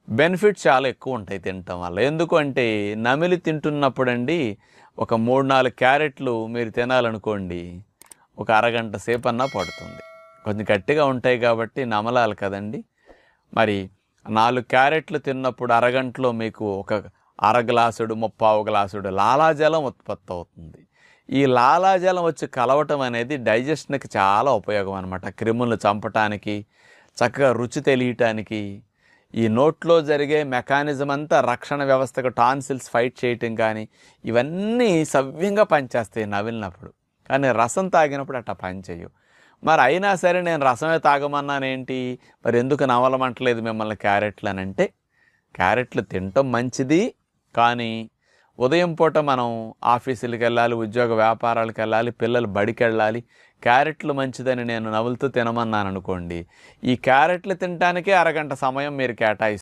Benefits చాలా ఎక్కువ ఉంటాయి తినటం వల్ల. ఎందుకు అంటే నమిలి తింటున్నప్పుడండి ఒక 3, 4 క్యారెట్లు మీరు తినాలనుకోండి, ఒక అరగంట సేపన్నా పడుతుంది. కొంచెం గట్టిగా ఉంటాయి కాబట్టి నమలాలి కదండి. మరి 4 క్యారెట్లు తిన్నప్పుడు అరగంటలో మీకు ఒక అర గ్లాసుడు, ముప్పావు గ్లాసుడు లాలాజలం ఉత్పత్తి అవుతుంది. ఈ లాలాజలం వచ్చి కలవటం అనేది డైజెషన్కి చాలా ఉపయోగం అనమాట. క్రిములను చంపటానికి, చక్కగా రుచి తెలియటానికి, ఈ నోట్లో జరిగే మెకానిజం అంతా రక్షణ వ్యవస్థకు టాన్సిల్స్ ఫైట్ చేయటం కానీ ఇవన్నీ సవ్యంగా పనిచేస్తాయి నవిలినప్పుడు. కానీ రసం తాగినప్పుడు అట్లా పనిచేయవు. మరి అయినా సరే నేను రసమే తాగమన్నానేంటి, మరి ఎందుకు నవలమంటలేదు మిమ్మల్ని క్యారెట్లు అని అంటే, క్యారెట్లు తినటం మంచిది, కానీ ఉదయం పూట మనం ఆఫీసులకు వెళ్ళాలి, ఉద్యోగ వ్యాపారాలకు వెళ్ళాలి, పిల్లలు బడికి వెళ్ళాలి. క్యారెట్లు మంచిదని నేను నవ్వులుతూ తినమన్నాను అనుకోండి, ఈ క్యారెట్లు తినటానికే అరగంట సమయం మీరు కేటాయిస్తారు.